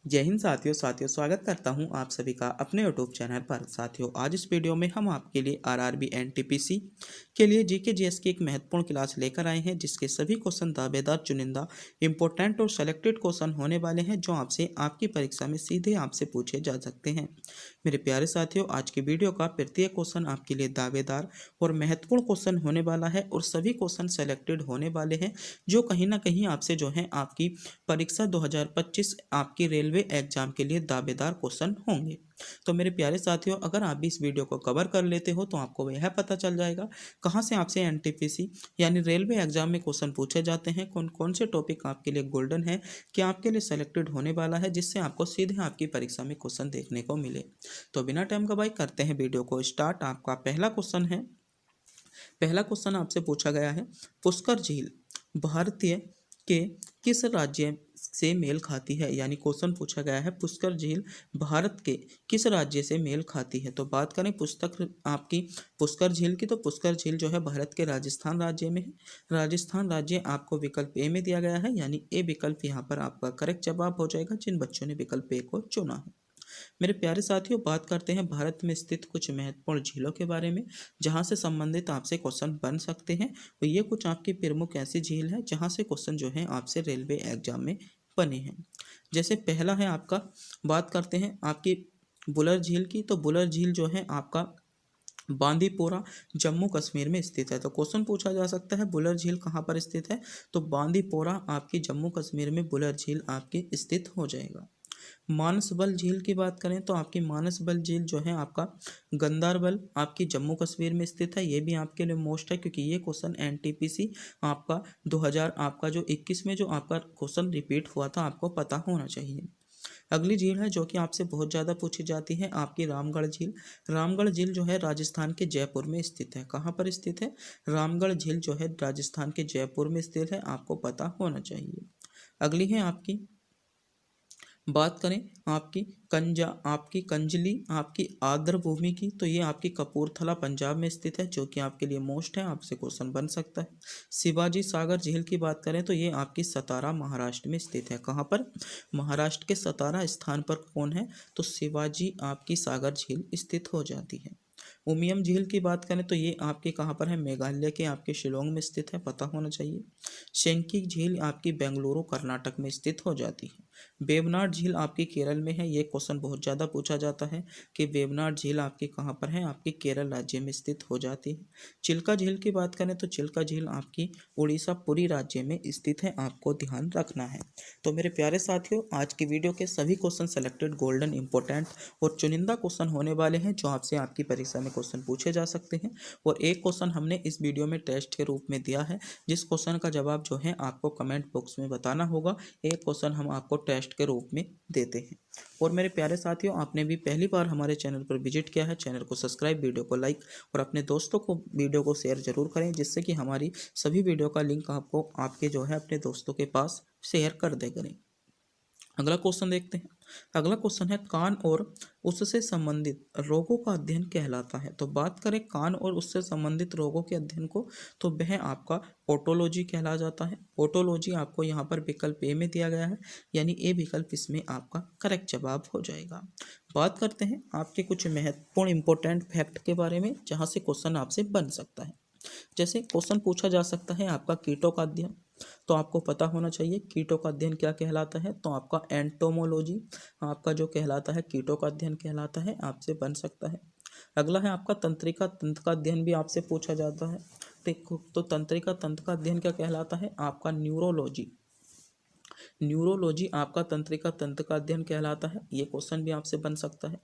जय हिंद साथियों स्वागत करता हूं आप सभी का अपने यूट्यूब चैनल पर। साथियों, आज इस वीडियो में हम आपके लिए आरआरबी एनटीपीसी के लिए जीके जीएस की एक महत्वपूर्ण क्लास लेकर आए हैं, जिसके सभी क्वेश्चन दावेदार चुनिंदा इंपॉर्टेंट और सेलेक्टेड क्वेश्चन होने वाले हैं, जो आपसे आपकी परीक्षा में सीधे आपसे पूछे जा सकते हैं। मेरे प्यारे साथियों, आज की वीडियो का प्रत्येक क्वेश्चन आपके लिए दावेदार और महत्वपूर्ण क्वेश्चन होने वाला है और सभी क्वेश्चन सेलेक्टेड होने वाले हैं, जो कहीं ना कहीं आपसे जो है आपकी परीक्षा 2025 आपकी रेलवे एग्जाम के लिए दावेदार क्वेश्चन होंगे। तो मेरे प्यारे साथियों, अगर आप भी इस वीडियो को कवर कर लेते हो तो आपको यह पता चल जाएगा कहाँ से आपसे एनटीपीसी यानी रेलवे एग्जाम में क्वेश्चन पूछे जाते हैं, कौन कौन से टॉपिक आपके लिए गोल्डन है, क्या आपके लिए सेलेक्टेड होने वाला है, जिससे आपको सीधे आपकी परीक्षा में क्वेश्चन देखने को मिले। तो बिना टाइम गवाए करते हैं वीडियो को स्टार्ट। आपका पहला क्वेश्चन आपसे पूछा गया है, पुष्कर झील भारतीय के किस राज्य से मेल खाती है। यानी क्वेश्चन पूछा गया है, पुष्कर झील भारत के किस राज्य से मेल खाती है। तो बात करें पुस्तक आपकी पुष्कर झील की, तो पुष्कर झील जो है भारत के राजस्थान राज्य में है। राजस्थान राज्य आपको विकल्प ए में दिया गया है, यानी ए विकल्प यहाँ पर आपका करेक्ट जवाब हो जाएगा, जिन बच्चों ने विकल्प ए को चुना है। मेरे प्यारे साथियों, बात करते हैं भारत में स्थित कुछ महत्वपूर्ण झीलों के बारे में, जहां से संबंधित आपसे क्वेश्चन बन सकते हैं। और ये कुछ आपकी प्रमुख ऐसी झील है जहां से क्वेश्चन जो है आपसे रेलवे एग्जाम में बने हैं। जैसे पहला है आपका, बात करते हैं आपकी बुलर झील की, तो बुलर झील जो है आपका बांदीपोरा जम्मू कश्मीर में स्थित है। तो क्वेश्चन पूछा जा सकता है बुलर झील कहाँ पर स्थित है, तो बांदीपोरा आपकी जम्मू कश्मीर में बुलर झील आपकी स्थित हो जाएगा। मानसबल झील की बात करें तो आपकी मानसबल झील जो है आपका गंदारबल आपकी जम्मू कश्मीर में स्थित है। ये भी आपके लिए मोस्ट है, क्योंकि ये क्वेश्चन एनटीपीसी आपका 2000 आपका जो 21 में जो आपका क्वेश्चन रिपीट हुआ था, आपको पता होना चाहिए। अगली झील है जो कि आपसे बहुत ज़्यादा पूछी जाती है, आपकी रामगढ़ झील। रामगढ़ झील जो है राजस्थान के जयपुर में स्थित है। कहाँ पर स्थित है? रामगढ़ झील जो है राजस्थान के जयपुर में स्थित है, आपको पता होना चाहिए। अगली है आपकी, बात करें आपकी कंजली आपकी आर्द्र भूमि की, तो ये आपकी कपूरथला पंजाब में स्थित है, जो कि आपके लिए मोस्ट है, आपसे क्वेश्चन बन सकता है। शिवाजी सागर झील की बात करें तो ये आपकी सतारा महाराष्ट्र में स्थित है। कहाँ पर? महाराष्ट्र के सतारा स्थान पर कौन है? तो शिवाजी आपकी सागर झील स्थित हो जाती है। उमियम झील की बात करें तो ये आपके कहाँ पर है? मेघालय के आपके शिलोंग में स्थित है, पता होना चाहिए। शेंकी झील आपकी बेंगलुरु कर्नाटक में स्थित हो जाती है। वेवनाड झील आपकी केरल में है। ये क्वेश्चन बहुत ज़्यादा पूछा जाता है कि वेवनाड झील आपकी कहाँ पर है? आपकी केरल राज्य में स्थित हो जाती है। चिल्का झील की बात करें तो चिल्का झील आपकी उड़ीसा पुरी राज्य में स्थित है, आपको ध्यान रखना है। तो मेरे प्यारे साथियों, आज की वीडियो के सभी क्वेश्चन सेलेक्टेड गोल्डन इंपॉर्टेंट और चुनिंदा क्वेश्चन होने वाले हैं, जो आपसे आपकी परीक्षा में क्वेश्चन पूछे जा सकते हैं। और एक क्वेश्चन हमने इस वीडियो में टेस्ट के रूप में दिया है, जिस क्वेश्चन का जवाब जो है आपको कमेंट बॉक्स में बताना होगा। एक क्वेश्चन हम आपको टेस्ट के रूप में देते हैं। और मेरे प्यारे साथियों, आपने भी पहली बार हमारे चैनल पर विजिट किया है, चैनल को सब्सक्राइब, वीडियो को लाइक और अपने दोस्तों को वीडियो को शेयर जरूर करें, जिससे कि हमारी सभी वीडियो का लिंक आपको आपके जो है अपने दोस्तों के पास शेयर कर दे करें। अगला क्वेश्चन देखते हैं। अगला क्वेश्चन है, कान और उससे संबंधित रोगों का अध्ययन कहलाता है। तो बात करें कान और उससे संबंधित रोगों के अध्ययन को, तो वह आपका ओटोलॉजी कहला जाता है। ओटोलॉजी आपको यहाँ पर विकल्प ए में दिया गया है, यानी ए विकल्प इसमें आपका करेक्ट जवाब हो जाएगा। बात करते हैं आपके कुछ महत्वपूर्ण इंपॉर्टेंट फैक्ट के बारे में, जहाँ से क्वेश्चन आपसे बन सकता है। जैसे क्वेश्चन पूछा जा सकता है आपका कीटों का अध्ययन, तो आपको पता होना चाहिए कीटों का अध्ययन क्या कहलाता है। तो आपका एंटोमोलॉजी आपका जो कहलाता है कीटों का अध्ययन कहलाता है, आपसे बन सकता है। अगला है आपका तंत्रिका तंत्र का अध्ययन भी आपसे पूछा जाता है। देखो, तो तंत्रिका तंत्र का अध्ययन क्या कहलाता है? आपका न्यूरोलॉजी। न्यूरोलॉजी आपका तंत्रिका तंत्र का अध्ययन कहलाता है। ये क्वेश्चन भी आपसे बन सकता है।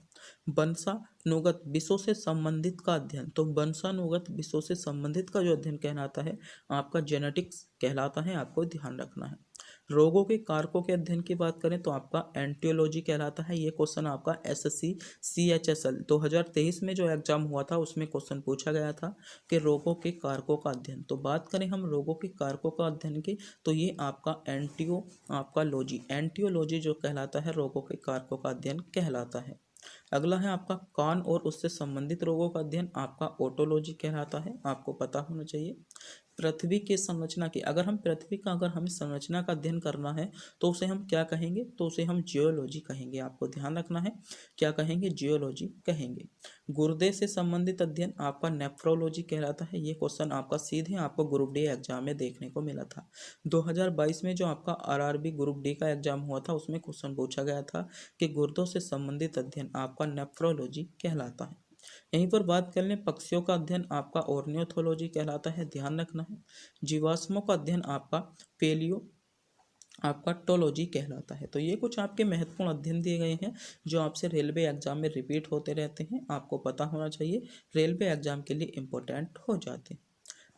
वंशानुगत विषयों से संबंधित का अध्ययन, तो वंशानुगत विषयों से संबंधित का जो अध्ययन कहलाता है आपका जेनेटिक्स कहलाता है, आपको ध्यान रखना है। रोगों के कारकों के अध्ययन की बात करें तो आपका एंटियोलॉजी कहलाता है। ये क्वेश्चन आपका एसएससी CHSL 2023 में जो एग्जाम हुआ था, उसमें क्वेश्चन पूछा गया था कि रोगों के कारकों का अध्ययन। तो बात करें हम रोगों के कारकों का अध्ययन की, तो ये आपका एंटियोलॉजी जो कहलाता है, रोगों के कारकों का अध्ययन कहलाता है। अगला है आपका कान और उससे संबंधित रोगों का अध्ययन, आपका ओटोलॉजी कहलाता है, आपको पता होना चाहिए। पृथ्वी के संरचना की, अगर हम पृथ्वी का अगर हमें संरचना का अध्ययन करना है तो उसे हम क्या कहेंगे, तो उसे हम जियोलॉजी कहेंगे। आपको ध्यान रखना है, क्या कहेंगे, जियोलॉजी कहेंगे। गुर्दे से संबंधित अध्ययन आपका नेफ्रोलॉजी कहलाता है। ये क्वेश्चन आपका सीधे आपको ग्रुप डी एग्जाम में देखने को मिला था। 2022 में जो आपका आरआरबी ग्रुप डी का एग्जाम हुआ था उसमें क्वेश्चन पूछा गया था कि गुर्दों से संबंधित अध्ययन आपका नेफ्रोलॉजी कहलाता है। यहीं पर बात कर लें, पक्षियों का अध्ययन आपका ऑर्नियोथोलॉजी कहलाता है, ध्यान रखना है। जीवाश्मों का अध्ययन आपका पेलियो आपका टोलॉजी कहलाता है। तो ये कुछ आपके महत्वपूर्ण अध्ययन दिए गए हैं जो आपसे रेलवे एग्जाम में रिपीट होते रहते हैं, आपको पता होना चाहिए, रेलवे एग्जाम के लिए इम्पोर्टेंट हो जाते हैं।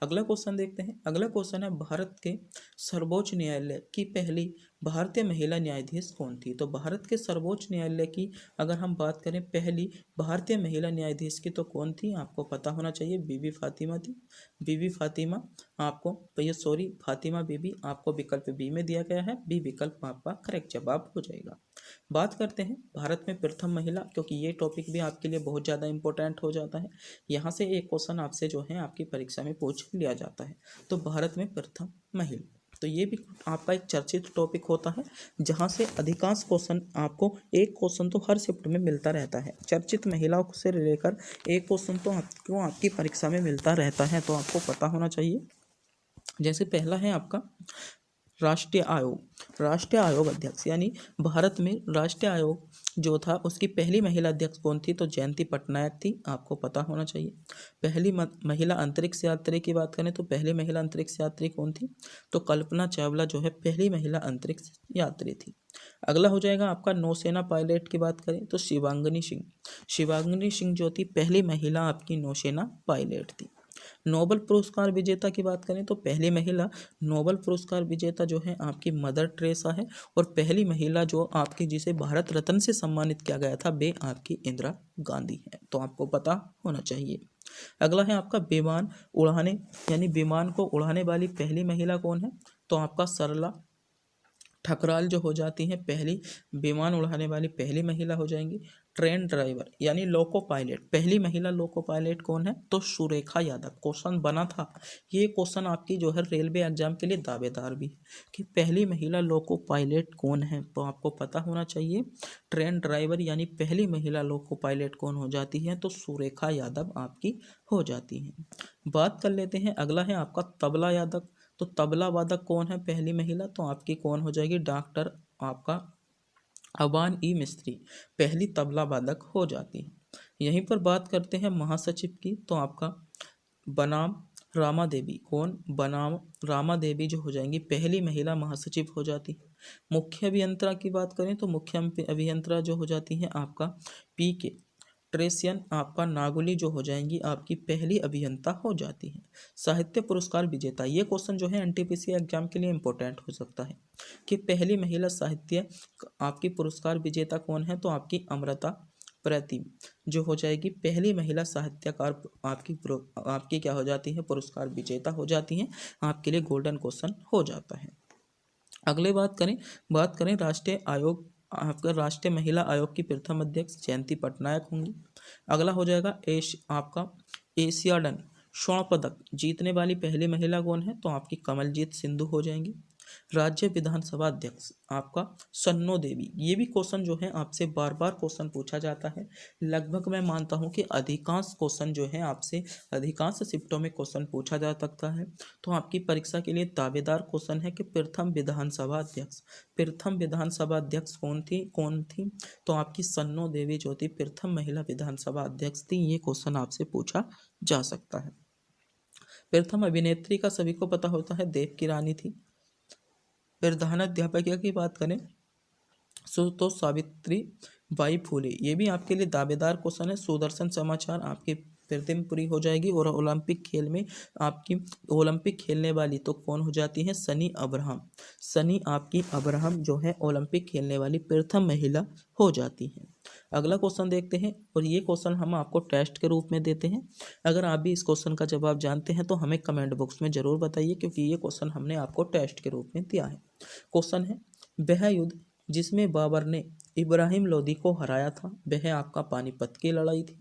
अगला क्वेश्चन देखते हैं। अगला क्वेश्चन है, भारत के सर्वोच्च न्यायालय की पहली भारतीय महिला न्यायाधीश कौन थी। तो भारत के सर्वोच्च न्यायालय की अगर हम बात करें पहली भारतीय महिला न्यायाधीश की तो कौन थी, आपको पता होना चाहिए, बीबी फातिमा थी। बीबी फातिमा आपको भैया सॉरी फातिमा बीबी आपको विकल्प बी में दिया गया है, बी विकल्प आपका करेक्ट जवाब हो जाएगा। बात करते हैं भारत में प्रथम महिला, क्योंकि ये टॉपिक भी आपके लिए बहुत ज़्यादा इंपॉर्टेंट हो जाता है। यहाँ से एक क्वेश्चन आपसे जो है आपकी परीक्षा में पूछ लिया जाता है। तो भारत में प्रथम महिला, तो ये भी आपका एक चर्चित टॉपिक होता है जहाँ से अधिकांश क्वेश्चन आपको, एक क्वेश्चन तो हर शिफ्ट में मिलता रहता है। चर्चित महिलाओं से लेकर एक क्वेश्चन तो आपको आपकी परीक्षा में मिलता रहता है, तो आपको पता होना चाहिए। जैसे पहला है आपका राष्ट्रीय आयोग। राष्ट्रीय आयोग अध्यक्ष यानी भारत में राष्ट्रीय आयोग जो था उसकी पहली महिला अध्यक्ष कौन थी, तो जयंती पटनायक थी, आपको पता होना चाहिए। पहली महिला अंतरिक्ष यात्री की बात करें तो पहली महिला अंतरिक्ष यात्री कौन थी, तो कल्पना चावला जो है पहली महिला अंतरिक्ष यात्री थी। अगला हो जाएगा आपका नौसेना पायलट की बात करें तो शिवांगनी सिंह। शिवांगनी सिंह जो थी पहली महिला आपकी नौसेना पायलट थी। नोबेल पुरस्कार विजेता की बात करें तो पहली महिला नोबेल पुरस्कार विजेता जो है आपकी मदर टेरेसा है, और पहली महिला जो आपकी जिसे भारत रत्न से सम्मानित किया गया था वे आपकी इंदिरा गांधी है, तो आपको पता होना चाहिए। अगला है आपका विमान उड़ाने यानी विमान को उड़ाने वाली पहली महिला कौन है, तो आपका सरला ठकराल जो हो जाती हैं पहली विमान उड़ाने वाली पहली महिला हो जाएंगी। ट्रेन ड्राइवर यानी लोको पायलट, पहली महिला लोको पायलट कौन है, तो सुरेखा यादव। क्वेश्चन बना था, ये क्वेश्चन आपकी जो है रेलवे एग्जाम के लिए दावेदार भी है कि पहली महिला लोको पायलट कौन है, तो आपको पता होना चाहिए। ट्रेन ड्राइवर यानी पहली महिला लोको पायलट कौन हो जाती है, तो सुरेखा यादव आपकी हो जाती हैं। बात कर लेते हैं, अगला है आपका तबला यादव। तो तबला वादक कौन है पहली महिला, तो आपकी कौन हो जाएगी, डॉक्टर आपका अबान ई मिस्त्री पहली तबला वादक हो जाती है। यहीं पर बात करते हैं महासचिव की, तो आपका बनाम रामा देवी, कौन, बनाम रामा देवी जो हो जाएंगी पहली महिला महासचिव हो जाती है। मुख्य अभियंता की बात करें तो मुख्य अभियंता जो हो जाती है आपका पी के ट्रेसियन आपका नागुली जो हो जाएंगी आपकी पहली अभियंता हो जाती है। साहित्य पुरस्कार विजेता, ये क्वेश्चन जो है एनटीपीसी एग्जाम के लिए इंपॉर्टेंट हो सकता है कि पहली महिला साहित्य आपकी पुरस्कार विजेता कौन है, तो आपकी अमृता प्रतिम जो हो जाएगी पहली महिला साहित्यकार आपकी क्या हो जाती है, पुरस्कार विजेता हो जाती हैं, आपके लिए गोल्डन क्वेश्चन हो जाता है। अगले बात करें राष्ट्रीय आयोग, आपका राष्ट्रीय महिला आयोग की प्रथम अध्यक्ष जयंती पटनायक होंगी। अगला हो जाएगा आपका एशियाडन स्वर्ण पदक जीतने वाली पहली महिला कौन है, तो आपकी कमलजीत सिंधु हो जाएंगी। राज्य विधानसभा अध्यक्ष आपका सन्नो देवी, ये भी क्वेश्चन जो है आपसे बार बार क्वेश्चन पूछा जाता है। लगभग मैं मानता हूँ कि अधिकांश क्वेश्चन जो है आपसे अधिकांश शिफ्टों में क्वेश्चन पूछा जा सकता है, तो आपकी परीक्षा के लिए दावेदार क्वेश्चन है कि प्रथम विधानसभा अध्यक्ष कौन थी, तो आपकी सन्नो देवी जो थी प्रथम महिला विधानसभा अध्यक्ष थी, ये क्वेश्चन आपसे पूछा जा सकता है। प्रथम अभिनेत्री का सभी को पता होता है देवकी रानी थी। प्रधानाध्यापिका की बात करें तो सावित्री बाई फुले, ये भी आपके लिए दावेदार क्वेश्चन है। सुदर्शन समाचार आपकी प्रीतिमपुरी हो जाएगी, और ओलंपिक खेल में आपकी ओलंपिक खेलने वाली तो कौन हो जाती है, सनी अब्राहम। सनी आपकी अब्राहम जो है ओलंपिक खेलने वाली प्रथम महिला हो जाती है। अगला क्वेश्चन देखते हैं, और ये क्वेश्चन हम आपको टेस्ट के रूप में देते हैं। अगर आप भी इस क्वेश्चन का जवाब जानते हैं तो हमें कमेंट बॉक्स में ज़रूर बताइए, क्योंकि ये क्वेश्चन हमने आपको टेस्ट के रूप में दिया है। क्वेश्चन है, वह युद्ध जिसमें बाबर ने इब्राहिम लोदी को हराया था वह आपका पानीपत की लड़ाई थी।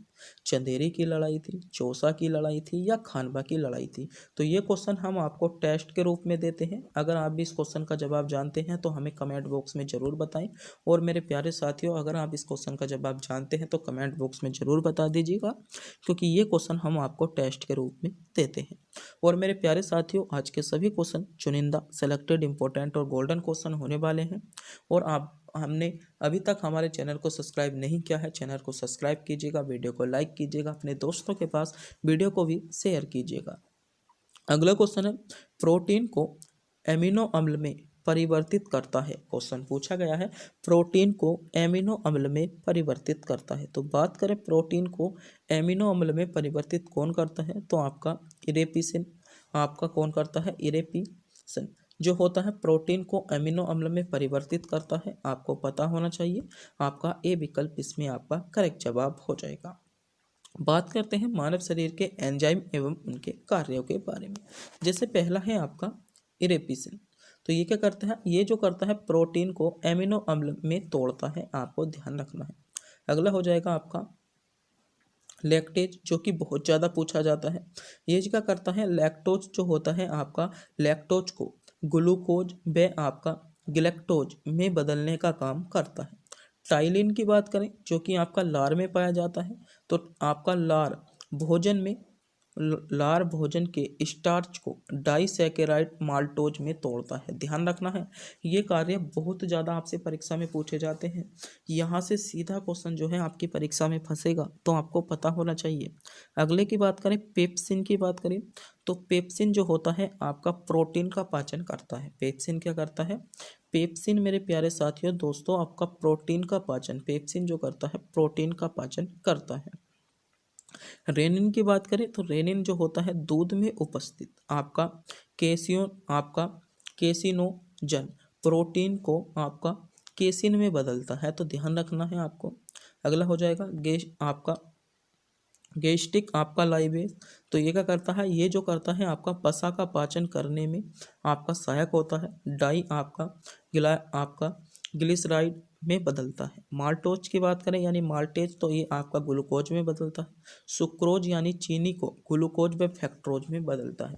चंदेरी की लड़ाई थी, चौसा की लड़ाई थी या खानवा की लड़ाई थी? तो ये क्वेश्चन हम आपको टेस्ट के रूप में देते हैं। अगर आप भी इस क्वेश्चन का जवाब जानते हैं तो हमें कमेंट बॉक्स में ज़रूर बताएं। और मेरे प्यारे साथियों, अगर आप इस क्वेश्चन का जवाब जानते हैं तो कमेंट बॉक्स में ज़रूर बता दीजिएगा, क्योंकि ये क्वेश्चन हम आपको टेस्ट के रूप में देते हैं। और मेरे प्यारे साथियों, आज के सभी क्वेश्चन चुनिंदा, सेलेक्टेड, इंपॉर्टेंट और गोल्डन क्वेश्चन होने वाले हैं। और आप हमने अभी तक हमारे चैनल को सब्सक्राइब नहीं किया है, चैनल को सब्सक्राइब कीजिएगा, वीडियो को लाइक कीजिएगा, अपने दोस्तों के पास वीडियो को भी शेयर कीजिएगा। अगला क्वेश्चन है, प्रोटीन को एमिनो अम्ल में परिवर्तित करता है। क्वेश्चन पूछा गया है, प्रोटीन को एमिनो अम्ल में परिवर्तित करता है। तो बात करें प्रोटीन को एमिनो अम्ल में परिवर्तित कौन करता है, तो आपका इरेपिसिन। आपका कौन करता है? इरेपिसिन जो होता है प्रोटीन को एमिनो अम्ल में परिवर्तित करता है। आपको पता होना चाहिए। आपका ए विकल्प इसमें आपका करेक्ट जवाब हो जाएगा। बात करते हैं मानव शरीर के एंजाइम एवं उनके कार्यों के बारे में। जैसे पहला है आपका इरेपिसिन। तो ये क्या करता है? ये जो करता है प्रोटीन को एमिनो अम्ल में तोड़ता है, आपको ध्यान रखना है। अगला हो जाएगा आपका लैक्टेज, जो कि बहुत ज़्यादा पूछा जाता है। ये क्या करता है? लैक्टोज जो होता है आपका, लैक्टोज को ग्लूकोज व आपका ग्लैक्टोज में बदलने का काम करता है। टाइलिन की बात करें, जो कि आपका लार में पाया जाता है। तो आपका लार भोजन के स्टार्च को डाइसैकेराइड माल्टोज में तोड़ता है। ध्यान रखना है, ये कार्य बहुत ज़्यादा आपसे परीक्षा में पूछे जाते हैं। यहाँ से सीधा क्वेश्चन जो है आपकी परीक्षा में फंसेगा, तो आपको पता होना चाहिए। अगले की बात करें, पेप्सिन की बात करें, तो पेप्सिन जो होता है आपका प्रोटीन का पाचन करता है। पेप्सिन क्या करता है? पेप्सिन मेरे प्यारे साथियों, दोस्तों, आपका प्रोटीन का पाचन, पेप्सिन जो करता है प्रोटीन का पाचन करता है। रेनिन की बात करें तो रेनिन जो होता है दूध में उपस्थित आपका केसिनोजन प्रोटीन को आपका केसिन में बदलता है। तो ध्यान रखना है आपको। अगला हो जाएगा गैस्ट्रिक आपका लाइवेज। तो ये क्या करता है? ये जो करता है आपका वसा का पाचन करने में आपका सहायक होता है। डाई आपका ग्लिसराइड में बदलता है। माल्टोज की बात करें यानी माल्टेज, तो ये आपका ग्लूकोज में बदलता है। सुक्रोज यानी चीनी को ग्लूकोज व फ्रक्टोज में बदलता है।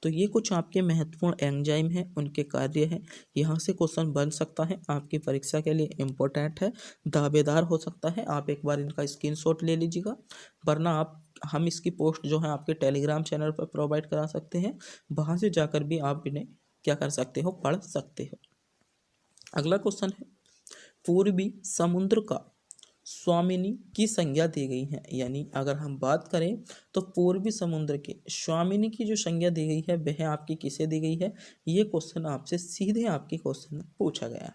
तो ये कुछ आपके महत्वपूर्ण एंजाइम हैं, उनके कार्य हैं। यहाँ से क्वेश्चन बन सकता है, आपकी परीक्षा के लिए इम्पोर्टेंट है, दावेदार हो सकता है। आप एक बार इनका स्क्रीनशॉट ले लीजिएगा, वरना हम इसकी पोस्ट जो है आपके टेलीग्राम चैनल पर प्रोवाइड करा सकते हैं। वहाँ से जाकर भी आप इन्हें क्या कर सकते हो? पढ़ सकते हो। अगला क्वेश्चन है, पूर्वी समुद्र का स्वामिनी की संज्ञा दी गई है। यानी अगर हम बात करें तो पूर्वी समुद्र के स्वामिनी की जो संज्ञा दी गई है वह आपकी किसे दी गई है? ये क्वेश्चन आपसे सीधे आपके क्वेश्चन में पूछा गया है।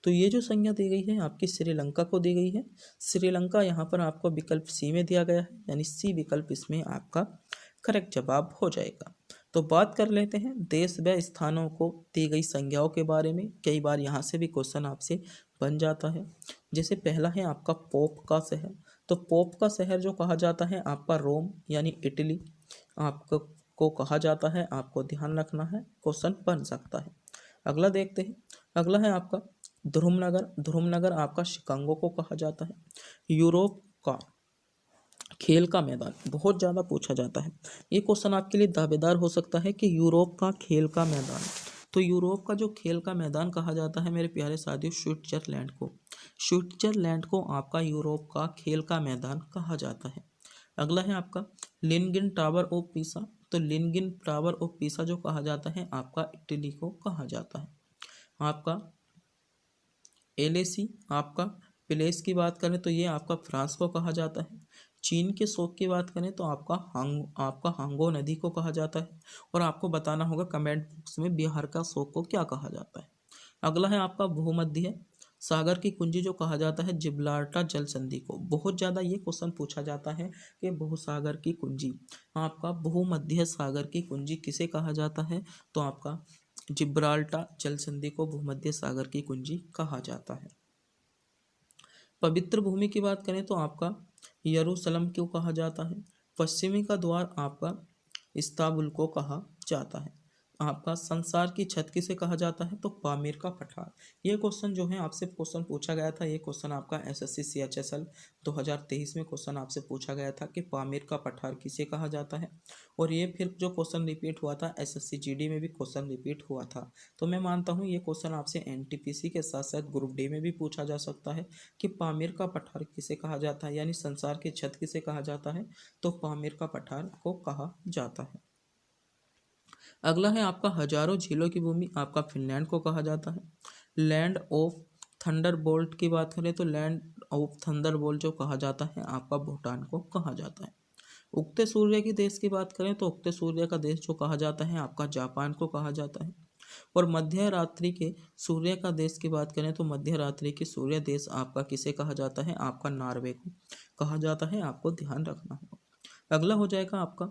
तो ये जो संज्ञा दी गई है आपकी श्रीलंका को दी गई है। श्रीलंका यहाँ पर आपको विकल्प सी में दिया गया है, यानी सी विकल्प इसमें आपका करेक्ट जवाब हो जाएगा। तो बात कर लेते हैं देश व स्थानों को दी गई संज्ञाओं के बारे में। कई बार यहाँ से भी क्वेश्चन आपसे बन जाता है। जैसे पहला है आपका पोप का शहर। तो पोप का शहर जो कहा जाता है आपका रोम यानी इटली आपको को कहा जाता है। आपको ध्यान रखना है, क्वेश्चन बन सकता है। अगला देखते हैं। अगला है आपका ध्रुवनगर। ध्रुवनगर आपका शिकागो को कहा जाता है। यूरोप का खेल का मैदान बहुत ज़्यादा पूछा जाता है। ये क्वेश्चन आपके लिए दावेदार हो सकता है कि यूरोप का खेल का मैदान। तो यूरोप का जो खेल का मैदान कहा जाता है मेरे प्यारे साथियों, स्विट्जरलैंड को। स्विट्जरलैंड को आपका यूरोप का खेल का मैदान कहा जाता है। अगला है आपका लिनगिन टावर ऑफ पीसा। तो लिनगिन टावर ऑफ पीसा जो कहा जाता है आपका इटली को कहा जाता है। आपका एलेसी आपका प्लेस की बात करें तो ये आपका फ्रांस को कहा जाता है। चीन के शोक की बात करें तो आपका हांगो नदी को कहा जाता है। और आपको बताना होगा कमेंट बॉक्स में बिहार का शोक को क्या कहा जाता है। अगला है आपका भूमध्य सागर की कुंजी जो कहा जाता है जिब्राल्टर जल संधि को। बहुत ज़्यादा ये क्वेश्चन पूछा जाता है कि भूसागर की कुंजी, आपका भूमध्य सागर की कुंजी किसे कहा जाता है? तो आपका जिब्राल्टर जल संधि को भूमध्य सागर की कुंजी कहा जाता है। पवित्र भूमि की बात करें तो आपका यरूशलेम क्यों कहा जाता है। पश्चिमी का द्वार आपका इस्तांबुल को कहा जाता है। आपका संसार की छत किसे कहा जाता है? तो पामीर का पठार। ये क्वेश्चन जो है आपसे क्वेश्चन पूछा गया था। ये क्वेश्चन आपका एसएससी CHSL 2023 में क्वेश्चन आपसे पूछा गया था कि पामीर का पठार किसे कहा जाता है। और ये फिर जो क्वेश्चन रिपीट हुआ था एसएससी GD में भी क्वेश्चन रिपीट हुआ था। तो मैं मानता हूँ ये क्वेश्चन आपसे NTPC के साथ साथ ग्रुप D में भी पूछा जा सकता है कि पामीर का पठार किसे कहा जाता है, यानी संसार की छत किसे कहा जाता है? तो पामीर का पठार को कहा जाता है। अगला है आपका हजारों झीलों की भूमि, आपका फिनलैंड को कहा जाता है। लैंड ऑफ थंडरबोल्ट की बात करें तो लैंड ऑफ थंडरबोल्ट जो कहा जाता है आपका भूटान को कहा जाता है। उगते सूर्य के देश की बात करें तो उगते सूर्य का देश जो कहा जाता है आपका जापान को कहा जाता है। और मध्य रात्रि के सूर्य का देश की बात करें तो मध्य रात्रि के सूर्य देश आपका किसे कहा जाता है? आपका नॉर्वे को कहा जाता है, आपको ध्यान रखना होगा। अगला हो जाएगा आपका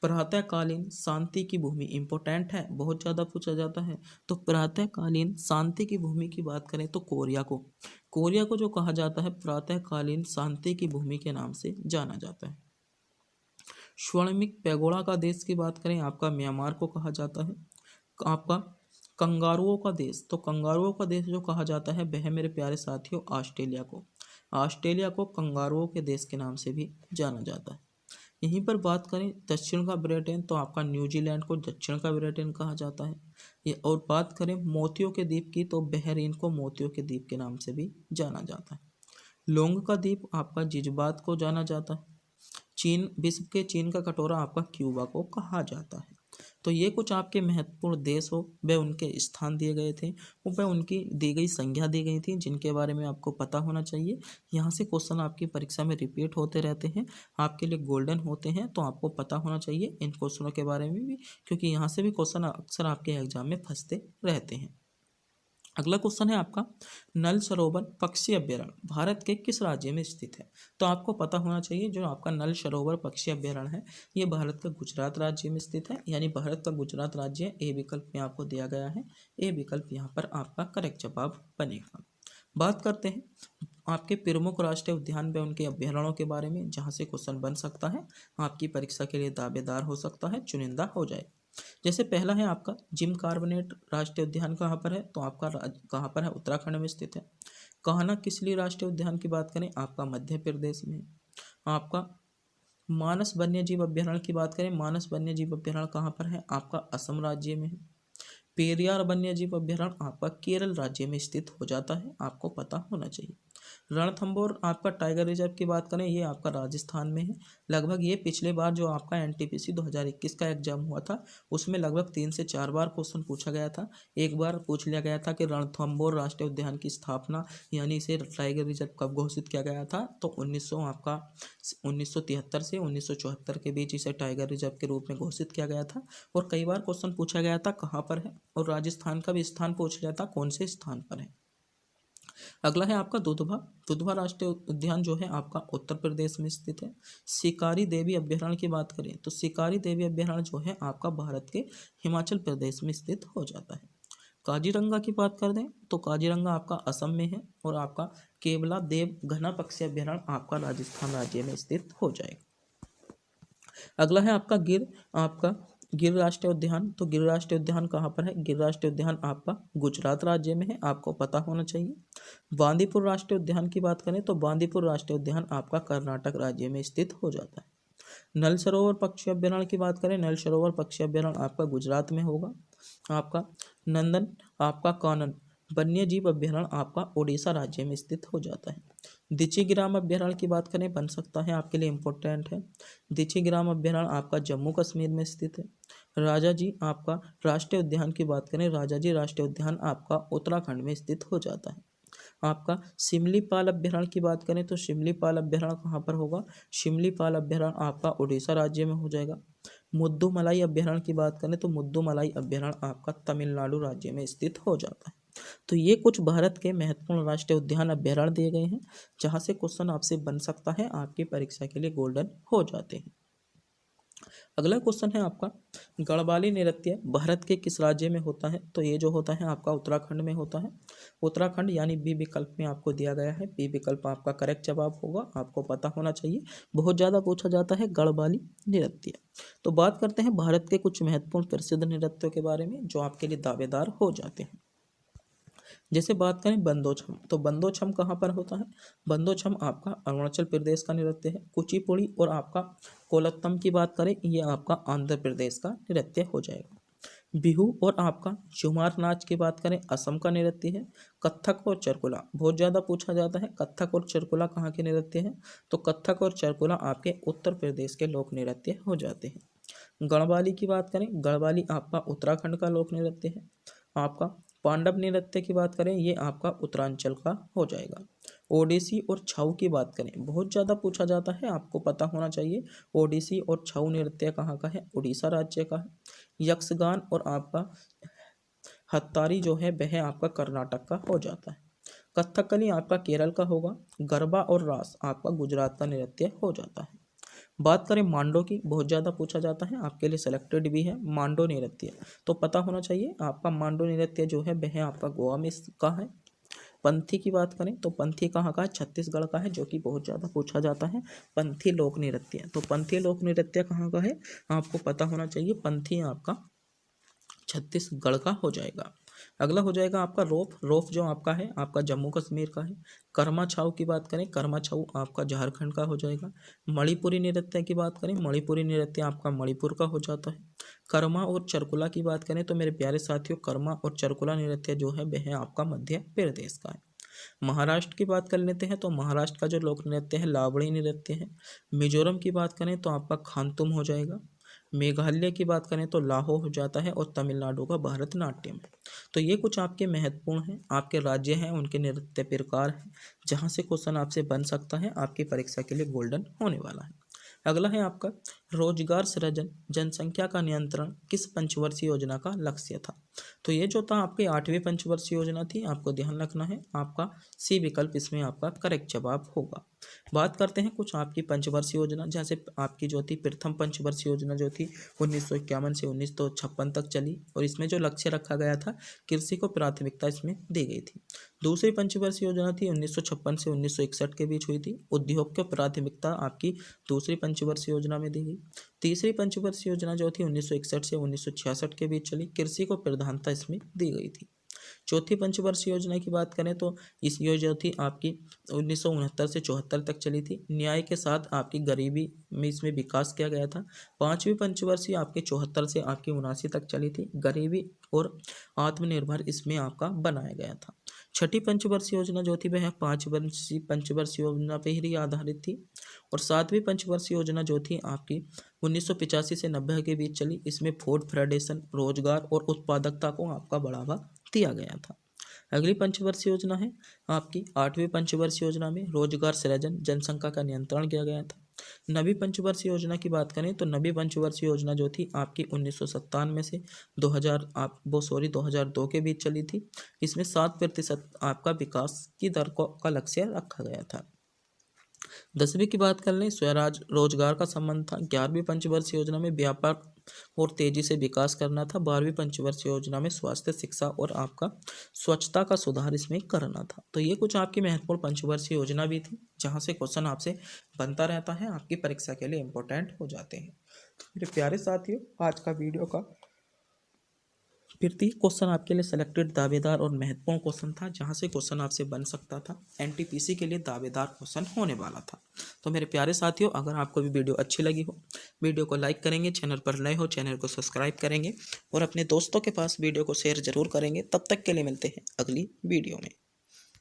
प्रातःकालीन शांति की भूमि। इंपॉर्टेंट है, बहुत ज़्यादा पूछा जाता है। तो प्रातःकालीन शांति की भूमि की बात करें तो कोरिया को जो कहा जाता है प्रातःकालीन शांति की भूमि के नाम से जाना जाता है। स्वर्णिम पैगोडा का देश की बात करें आपका म्यांमार को कहा जाता है। आपका कंगारुओं का देश, तो कंगारुओं का देश जो कहा जाता है वह मेरे प्यारे साथियों ऑस्ट्रेलिया को कंगारुओं के देश के नाम से भी जाना जाता है। यहीं पर बात करें दक्षिण का ब्रिटेन तो आपका न्यूजीलैंड को दक्षिण का ब्रिटेन कहा जाता है। ये और बात करें मोतियों के द्वीप की तो बहरीन को मोतियों के द्वीप के नाम से भी जाना जाता है। लोंग का द्वीप आपका जिजबात को जाना जाता है। विश्व के चीन का कटोरा आपका क्यूबा को कहा जाता है। तो ये कुछ आपके महत्वपूर्ण देश हो वह उनके स्थान दिए गए थे, वह उनकी दी गई संज्ञा दी गई थी जिनके बारे में आपको पता होना चाहिए। यहाँ से क्वेश्चन आपकी परीक्षा में रिपीट होते रहते हैं, आपके लिए गोल्डन होते हैं, तो आपको पता होना चाहिए इन क्वेश्चनों के बारे में भी, क्योंकि यहाँ से भी क्वेश्चन अक्सर आपके एग्जाम में फंसते रहते हैं। अगला क्वेश्चन है आपका नल सरोवर पक्षी अभ्यारण्य भारत के किस राज्य में स्थित है? तो आपको पता होना चाहिए जो आपका नल सरोवर पक्षी अभ्यारण्य है ये भारत का गुजरात राज्य में स्थित है, यानी भारत का गुजरात राज्य है। ए विकल्प में आपको दिया गया है, ए विकल्प यहाँ पर आपका करेक्ट जवाब बनेगा। बात करते हैं आपके प्रमुख राष्ट्रीय उद्यान व उनके अभ्यारण्यों के बारे में, जहाँ से क्वेश्चन बन सकता है, आपकी परीक्षा के लिए दावेदार हो सकता है, चुनिंदा हो जाए। जैसे पहला है आपका जिम कार्बोनेट राष्ट्रीय उद्यान कहाँ पर है? तो आपका कहाँ पर है? उत्तराखंड में स्थित है। कान्हा किसली राष्ट्रीय उद्यान की बात करें आपका मध्य प्रदेश में। आपका मानस वन्यजीव अभ्यारण्य की बात करें, मानस वन्यजीव अभ्यारण्य कहाँ पर है? आपका असम राज्य में है। पेरियार वन्यजीव अभ्यारण्य आपका केरल राज्य में स्थित हो जाता है, आपको पता होना चाहिए। रणथंभौर आपका टाइगर रिजर्व की बात करें ये आपका राजस्थान में है। लगभग ये पिछले बार जो आपका NTPC 2021 का एग्जाम हुआ था उसमें लगभग 3 से 4 बार क्वेश्चन पूछा गया था। एक बार पूछ लिया गया था कि रणथंभौर राष्ट्रीय उद्यान की स्थापना यानी इसे टाइगर रिजर्व कब घोषित किया गया था? तो 1973 से 1974 के बीच इसे टाइगर रिजर्व के रूप में घोषित किया गया था। और कई बार क्वेश्चन पूछा गया था कहाँ पर है, और राजस्थान का भी स्थान पूछ लिया था कौन से स्थान पर है। अगला है आपका दुधवा राष्ट्रीय उद्यान जो है आपका उत्तर प्रदेश में स्थित है। शिकारी देवी अभ्यारण्य की बात करें तो शिकारी देवी अभ्यारण्य जो है आपका भारत के हिमाचल प्रदेश में स्थित हो जाता है। काजीरंगा की बात कर दें तो काजीरंगा आपका असम में है, और आपका केवला देव घना पक्षी अभ्यारण्य आपका राजस्थान राज्य में स्थित हो जाएगा। अगला है आपका गिर राष्ट्रीय उद्यान, तो गिर राष्ट्रीय उद्यान कहाँ पर है? गिर राष्ट्रीय उद्यान आपका गुजरात राज्य में है, आपको पता होना चाहिए। बांदीपुर राष्ट्रीय उद्यान की बात करें तो बांदीपुर राष्ट्रीय उद्यान आपका कर्नाटक राज्य में स्थित हो जाता है। नल सरोवर पक्षी अभ्यारण्य की बात करें, नल सरोवर पक्षी अभ्यारण्य आपका गुजरात में होगा। आपका नंदन आपका कानन वन्य जीव अभ्यारण्य आपका उड़ीसा राज्य में स्थित हो जाता है। दिचिग्राम अभ्यारण्य की बात करें, बन सकता है आपके लिए इम्पोर्टेंट है। दिचिग्राम अभ्यारण्य आपका जम्मू कश्मीर में स्थित है। राजा जी आपका राष्ट्रीय उद्यान की बात करें, राजा जी राष्ट्रीय उद्यान आपका उत्तराखंड में स्थित हो जाता है। आपका सिमलीपाल अभ्यारण्य की बात करें तो सिमलीपाल अभ्यारण्य कहाँ पर होगा? सिमलीपाल अभ्यारण्य आपका उड़ीसा राज्य में हो जाएगा। मुद्दुमलाई अभ्यारण्य की बात करें तो मुद्दुमलाई अभ्यारण्य आपका तमिलनाडु राज्य में स्थित हो जाता है। तो ये कुछ भारत के महत्वपूर्ण राष्ट्रीय उद्यान अभ्यारण्य दिए गए हैं जहाँ से क्वेश्चन आपसे बन सकता है, आपकी परीक्षा के लिए गोल्डन हो जाते हैं। अगला क्वेश्चन है आपका, गढ़वाली नृत्य भारत के किस राज्य में होता है? तो ये जो होता है आपका उत्तराखंड में होता है। उत्तराखंड यानी बी विकल्प में आपको दिया गया है। बी विकल्प आपका करेक्ट जवाब होगा, आपको पता होना चाहिए, बहुत ज़्यादा पूछा जाता है गढ़वाली नृत्य। तो बात करते हैं भारत के कुछ महत्वपूर्ण प्रसिद्ध नृत्यों के बारे में जो आपके लिए दावेदार हो जाते हैं। जैसे बात करें बंदोछम, तो बंदोछम कहाँ पर होता है? बंदोछम आपका अरुणाचल प्रदेश का नृत्य है। कुचिपुड़ी और आपका कोलत्तम की बात करें, ये आपका आंध्र प्रदेश का नृत्य हो जाएगा। बिहू और आपका झुमार नाच की बात करें, असम का नृत्य है। कथक और चरकुला बहुत ज़्यादा पूछा जाता है, कथक और चरकुला कहाँ के नृत्य हैं? तो कथक और चरकुला आपके उत्तर प्रदेश के लोक नृत्य हो जाते हैं। गढ़वाली की बात करें, गढ़वाली आपका उत्तराखंड का लोक नृत्य है। आपका पांडव नृत्य की बात करें, ये आपका उत्तरांचल का हो जाएगा। ओडिसी और छऊ की बात करें, बहुत ज़्यादा पूछा जाता है, आपको पता होना चाहिए। ओडिसी और छऊ नृत्य कहाँ का है? उड़ीसा राज्य का है। यक्षगान और आपका हत्तारी जो है वह आपका कर्नाटक का हो जाता है। कथकली आपका केरल का होगा। गरबा और रास आपका गुजरात का नृत्य हो जाता है। बात करें मांडो की, बहुत ज़्यादा पूछा जाता है, आपके लिए सेलेक्टेड भी है मांडो नृत्य, तो पता होना चाहिए आपका मांडो नृत्य जो है वह आपका गोवा में का है। पंथी की बात करें तो पंथी कहाँ का है? छत्तीसगढ़ का है, जो कि बहुत ज़्यादा पूछा जाता है। पंथी लोक नृत्य, तो पंथी लोक नृत्य कहाँ का है? आपको पता होना चाहिए, पंथी आपका छत्तीसगढ़ का हो जाएगा। अगला हो जाएगा आपका रोफ, रोफ जो आपका है आपका जम्मू कश्मीर का है। कर्मा छाऊ की बात करें, कर्मा छाऊ आपका झारखंड का हो जाएगा। मणिपुरी नृत्य की बात करें, मणिपुरी नृत्य आपका मणिपुर का हो जाता है। कर्मा और चरकुला की बात करें तो मेरे प्यारे साथियों, कर्मा और चरकुला नृत्य जो है वह आपका मध्य प्रदेश का है। महाराष्ट्र की बात कर लेते हैं, तो महाराष्ट्र का जो लोक नृत्य है लावणी नृत्य है। मिजोरम की बात करें तो आपका खानतुम हो जाएगा। मेघालय की बात करें तो लाहो हो जाता है, और तमिलनाडु का भरतनाट्यम। तो ये कुछ आपके महत्वपूर्ण हैं, आपके राज्य हैं, उनके नृत्य प्रकार हैं, जहाँ से क्वेश्चन आपसे बन सकता है, आपकी परीक्षा के लिए गोल्डन होने वाला है। अगला है आपका, रोजगार सृजन जनसंख्या का नियंत्रण किस पंचवर्षीय योजना का लक्ष्य था? तो ये जो था आपकी 8वीं पंचवर्षीय योजना थी, आपको ध्यान रखना है, आपका सी विकल्प इसमें आपका करेक्ट जवाब होगा। बात करते हैं कुछ आपकी पंचवर्षीय योजना, जैसे आपकी जो थी प्रथम पंचवर्षीय योजना जो थी 1951 से 1956 तक चली, और इसमें जो लक्ष्य रखा गया था कृषि को प्राथमिकता इसमें दी गई थी। दूसरी पंचवर्षीय योजना थी 1956 से 1961 के बीच हुई थी, उद्योग को प्राथमिकता आपकी दूसरी पंचवर्षीय योजना में दी गई। तीसरी पंचवर्षीय योजना जो थी 1961 से 1966 के बीच चली, कृषि को प्रधानता इसमें दी गई थी। चौथी पंचवर्षीय योजना की बात करें तो इस योजना थी आपकी 1969 से 74 तक चली थी, न्याय के साथ आपकी गरीबी में इसमें विकास किया गया था। पांचवी पंचवर्षीय आपके 74 से आपकी 79 तक चली थी, गरीबी और आत्मनिर्भर इसमें आपका बनाया गया था। छठी पंचवर्षीय योजना जो थी वह पंचवर्षीय योजना पर ही आधारित थी, और सातवीं पंचवर्षीय योजना जो थी आपकी 1985 से 90 के बीच चली, इसमें फूड फेडरेशन, रोजगार और उत्पादकता को आपका बढ़ावा दिया गया था। अगली पंचवर्षीय योजना है आपकी 8वीं पंचवर्षीय योजना में रोजगार सृजन जनसंख्या का नियंत्रण किया गया था। नवी पंचवर्षीय योजना की बात करें तो नवी पंचवर्षीय योजना जो थी आपकी 1997 से 2002 के बीच चली थी, इसमें 7% आपका विकास की दर का लक्ष्य रखा गया था। 10वीं की बात कर लें, स्वराज रोजगार का संबंध था। 11वीं पंचवर्षीय योजना में व्यापार और तेजी से विकास करना था। 12वीं पंचवर्षीय योजना में स्वास्थ्य, शिक्षा और आपका स्वच्छता का सुधार इसमें करना था। तो ये कुछ आपकी महत्वपूर्ण पंचवर्षीय योजना भी थी, जहाँ से क्वेश्चन आपसे बनता रहता है, आपकी परीक्षा के लिए इंपॉर्टेंट हो जाते हैं। तो मेरे प्यारे साथियों, आज का वीडियो का प्रत्येक क्वेश्चन आपके लिए सिलेक्टेड दावेदार और महत्वपूर्ण क्वेश्चन था, जहां से क्वेश्चन आपसे बन सकता था, एनटीपीसी के लिए दावेदार क्वेश्चन होने वाला था। तो मेरे प्यारे साथियों, अगर आपको भी वीडियो अच्छी लगी हो, वीडियो को लाइक करेंगे, चैनल पर नए हो चैनल को सब्सक्राइब करेंगे, और अपने दोस्तों के पास वीडियो को शेयर जरूर करेंगे। तब तक के लिए मिलते हैं अगली वीडियो में।